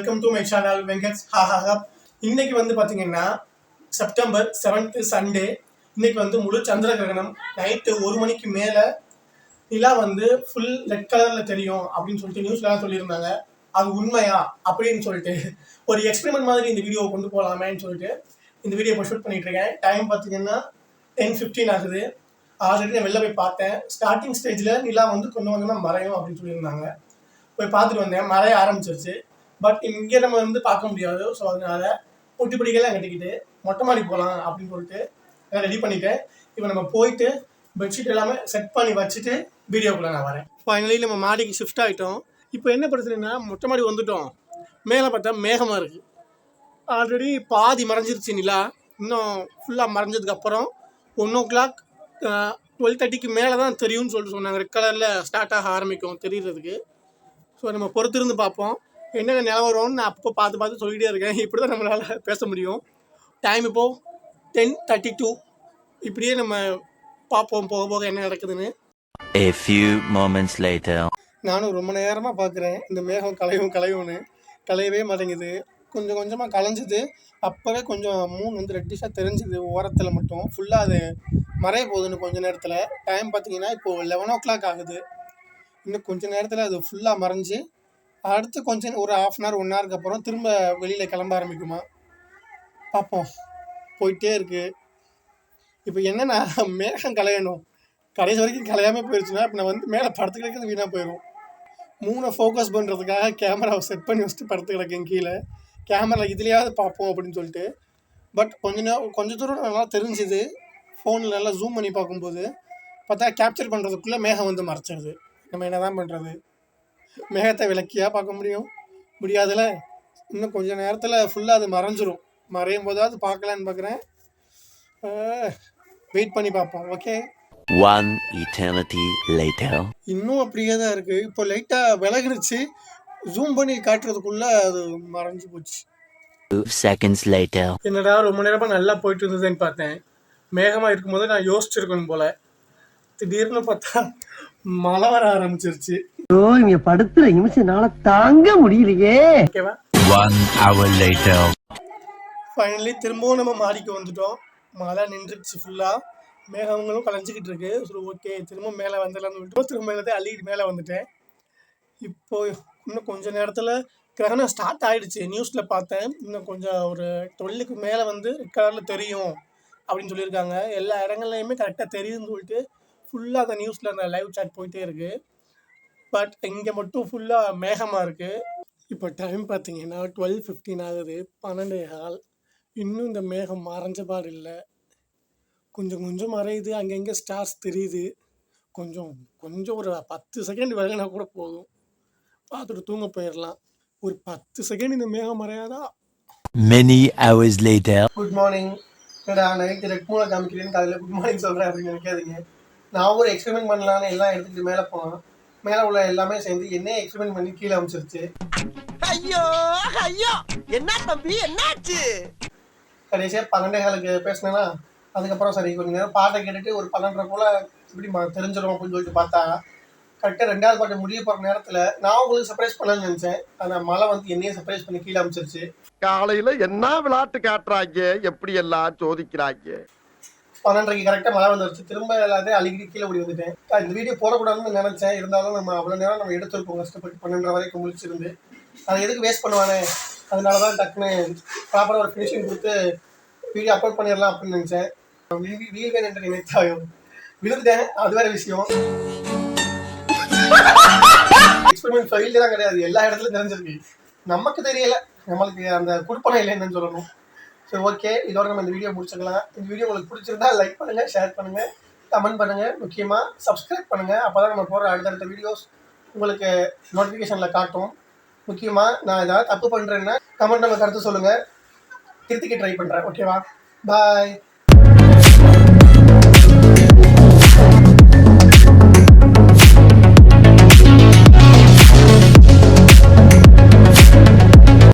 Welcome to my channel Venkats ஹாஹா. இன்னைக்கு வந்து பார்த்தீங்கன்னா செப்டம்பர் 7th சண்டே. இன்னைக்கு வந்து முழு சந்திர கிரகணம். நைட்டு 1 மணிக்கு மேலே நிலா வந்து ஃபுல் ரெட் கலரில் தெரியும் அப்படின்னு சொல்லிட்டு நியூஸ்லாம் சொல்லியிருந்தாங்க. அது உண்மையா அப்படின்னு சொல்லிட்டு ஒரு எக்ஸ்பெரிமெண்ட் மாதிரி இந்த வீடியோவை கொண்டு போகலாமேன்னு சொல்லிட்டு இந்த வீடியோ இப்போ ஷூட் பண்ணிட்டு இருக்கேன். டைம் பார்த்தீங்கன்னா 10:15 ஆகுது. ஆல்ரெடி நான் வெளில போய் பார்த்தேன். ஸ்டார்டிங் ஸ்டேஜில் நிலா வந்து கொஞ்சம் கொஞ்சமாக மறையும் அப்படின்னு சொல்லியிருந்தாங்க. போய் பார்த்துட்டு வந்தேன். மறைய ஆரம்பிச்சிருச்சு. பட் இங்கே நம்ம வந்து பார்க்க முடியாது. ஸோ அதனால பொட்டி பிடிக்கலாம் கட்டிக்கிட்டு மொட்டை மாடி போகலாம் அப்படின்னு சொல்லிட்டு ரெடி பண்ணிட்டேன். இப்போ நம்ம போயிட்டு பெட்ஷீட் எல்லாமே செட் பண்ணி வச்சுட்டு வீடியோக்குள்ளே நான் வரேன். ஃபைனலி நம்ம மாடிக்கு ஷிஃப்ட் ஆகிட்டோம். இப்போ என்ன பிரச்சனைனா மொட்டை மாடி வந்துட்டோம். மேலே பார்த்தா மேகமாக இருக்குது. ஆல்ரெடி பாதி மறைஞ்சிருச்சு நிலா. இன்னும் ஃபுல்லாக மறைஞ்சதுக்கப்புறம் 1 o'clock 12:30க்கு மேலே தான் தெரியும்னு சொல்லிட்டு சொன்னாங்க. ரெட் கலரில் ஸ்டார்ட் ஆக ஆரம்பிக்கும் தெரியுறதுக்கு. ஸோ நம்ம பொறுத்திருந்து பார்ப்போம் என்னென்ன நிலவரம்னு நான் அப்போ பார்த்து சொல்லிகிட்டே இருக்கேன். இப்படி தான் நம்மளால் பேச முடியும். டைம் இப்போது 10:32. இப்படியே நம்ம பார்ப்போம் போக போக என்ன நடக்குதுன்னு. A few moments later. நானும் ரொம்ப நேரமாக பார்க்குறேன் இந்த மேகம் கலையும்னு கலையவே மாட்டேங்குது. கொஞ்சம் கொஞ்சமாக கலைஞ்சிது. அப்போவே கொஞ்சம் மூணு வந்து ரெட்டிஷாக தெரிஞ்சுது ஓரத்தில் மட்டும். ஃபுல்லாக அது மறைய போகுதுன்னு கொஞ்சம் நேரத்தில். டைம் பார்த்தீங்கன்னா இப்போது 11 o'clock ஆகுது. இன்னும் கொஞ்சம் நேரத்தில் அது ஃபுல்லாக மறைஞ்சி அடுத்து கொஞ்சம் ஒரு 1/2 hour 1 hourக்கு அப்புறம் திரும்ப வெளியில் கிளம்ப ஆரம்பிக்குமா பார்ப்போம். போயிட்டே இருக்குது. இப்போ என்னென்னா மேகம் கலையணும். கடைசி வரைக்கும் கலையாமல் போயிடுச்சுன்னா இப்போ நான் வந்து மேலே படுத்து கிடக்கிறது வீணாக போயிடும். 3 ஃபோக்கஸ் பண்ணுறதுக்காக கேமராவை செட் பண்ணி வச்சுட்டு படுத்து கிடக்கேன் கீழே. கேமரா இதுலையாவது பார்ப்போம் அப்படின்னு சொல்லிட்டு. பட் கொஞ்சம் தூரம் நல்லா தெரிஞ்சுது. ஃபோனில் நல்லா ஜூம் பண்ணி பார்க்கும்போது பார்த்தா கேப்சர் பண்ணுறதுக்குள்ளே மேகம் வந்து மறைச்சிடுது. நம்ம என்ன தான் பண்ணுறது? மேகத்தை விளக்கியாக பார்க்க முடியாதுல்ல. இன்னும் கொஞ்சம் நேரத்தில் ஃபுல்லாக அது மறைஞ்சிரும். மறையும் போதாவது பார்க்கலான்னு பார்க்குறேன். வெயிட் பண்ணி பார்ப்போம். ஓகே. One eternity later. இன்னும் அப்படியே தான் இருக்குது. இப்போ லைட்டாக விலகிடுச்சு. ஜூம் பண்ணி காட்டுறதுக்குள்ளே அது மறைஞ்சு போச்சு. 2 seconds later. என்னடா ரொம்ப நேரமாக நல்லா போயிட்டு இருந்ததுன்னு பார்த்தேன். மேகமாக இருக்கும்போது நான் யோசிச்சிருக்கணும் போல். திடீர்னு பார்த்தா மழை வர ஆரம்பிச்சிருச்சு. இங்க படுத்துற நிமிஷம்னால தாங்க முடியலையே. ஓகேவா? 1 hour later. ஃபைனலி திரும்பவும் நம்ம மாடிக்கு வந்துட்டோம். மழை நின்றுச்சு. ஃபுல்லாக மேகங்களும் கலைஞ்சிக்கிட்டு இருக்கு. ஸோ ஓகே திரும்ப மேலே வந்துடலாம்னு சொல்லிட்டு திரும்ப எல்லாத்தையும் அள்ளிட்டு மேலே வந்துட்டேன். இப்போ இன்னும் கொஞ்சம் நேரத்தில் கிரகணம் ஸ்டார்ட் ஆகிடுச்சு. நியூஸில் பார்த்தேன். இன்னும் கொஞ்சம் ஒரு 12க்கு மேலே வந்து ரெட் கலரில் தெரியும் அப்படின்னு சொல்லியிருக்காங்க. எல்லா இடங்கள்லையுமே கரெக்டாக தெரியுதுன்னு சொல்லிட்டு ஃபுல்லாக அந்த நியூஸில் அந்த லைவ் சாட் போயிட்டே இருக்குது. பட் இங்கே மட்டும் ஃபுல்லாக மேகமாக இருக்குது. இப்போ டைம் பார்த்தீங்கன்னா 12:15 ஆகுது. 12:15. இன்னும் இந்த மேகம் மறைஞ்ச பாடு இல்லை. கொஞ்சம் மறையுது. அங்கங்கே ஸ்டார்ஸ் தெரியுது. கொஞ்சம் ஒரு 10 செகண்ட் விலகினா கூட போதும். பார்த்துட்டு தூங்க போயிடலாம். ஒரு 10 செகண்ட் இந்த மேகம் மறையாதா? Many hours later. Good morning. Night red மூலம் காமிக்கிறேன்னு காலையில் குட் மார்னிங் சொல்கிறேன் அப்படின்னு நினைக்காதீங்க. நான் ஒரு எக்ஸ்பெரிமெண்ட் பண்ணலான்னு எல்லாம் எடுத்துகிட்டு மேலே போனேன். மேலே உள்ள எல்லாமே சேர்ந்து என்ன எக்ஸ்பெரிமெண்ட் பண்ணி கீழே அமைச்சிருச்சு. ஐயோ என்ன தம்பி என்னாச்சு? கடைசியாக 12:15க்கு பேசினேன்னா அதுக்கப்புறம் சரி கொஞ்சம் நேரம் பாட்டை கேட்டுட்டு ஒரு 12:30 போல் இப்படி தெரிஞ்சிடும் அப்படின்னு சொல்லிட்டு பார்த்தா கரெக்டாக 2வது பாட்டு முடிய போகிற நேரத்தில் நான் உங்களுக்கு சர்ப்ரைஸ் பண்ணலான்னு நினச்சேன். ஆனால் மழை வந்து என்னையே சர்ப்ரைஸ் பண்ணி கீழே அமைச்சிருச்சு. காலையில என்ன விளையாட்டு காட்டுறாங்க, எப்படி எல்லாம் சோதிக்கிறாங்க. 12:30க்கு கரெக்டாக மழை வந்துருச்சு. திரும்ப எல்லாத்தையும் அழுகிட்டு கீழே ஓடி வந்துட்டேன். இந்த வீடியோ போடக்கூடாதுன்னு நினச்சேன். இருந்தாலும் நம்ம அவ்வளோ நேரம் நம்ம எடுத்துருக்கோம் கஷ்டப்பட்டு 12:30 வரைக்கும் முடிச்சிருந்து. அதை எதுக்கு வேஸ்ட் பண்ணுவானே, அதனால தான் டக்குன்னு ப்ராப்பராக ஒரு ஃபினிஷிங் கொடுத்து வீடியோ அப்லோட் பண்ணிடலாம் அப்படின்னு நினச்சேன். வீழ்வேன் என்று நினைத்தாயும் விழுந்துட்டேன். அது வேறு விஷயம். எக்ஸ்பெரிமெண்ட் ஃபெயில்டு தான் கிடையாது. எல்லா இடத்துலையும் தெரிஞ்சிருக்கு. நமக்கு தெரியலை. நம்மளுக்கு அந்த குடுப்பனை இல்லைன்னு சொல்லணும். சரி ஓகே, இதோட நம்ம இந்த வீடியோ முடிச்சுக்கலாம். இந்த வீடியோ உங்களுக்கு பிடிச்சிருந்தா லைக் பண்ணுங்கள், ஷேர் பண்ணுங்கள், கமெண்ட் பண்ணுங்கள். முக்கியமாக சப்ஸ்கிரைப் பண்ணுங்கள். அப்போ தான் நம்ம போகிற அடுத்தடுத்த வீடியோஸ் உங்களுக்கு நோட்டிஃபிகேஷனில் காட்டும். முக்கியமாக நான் ஏதாவது தப்பு பண்ணுறேன்னா கமெண்ட் நம்ம கருத்து சொல்லுங்கள். திருத்திக்க ட்ரை பண்ணுறேன். ஓகேவா? பாய்.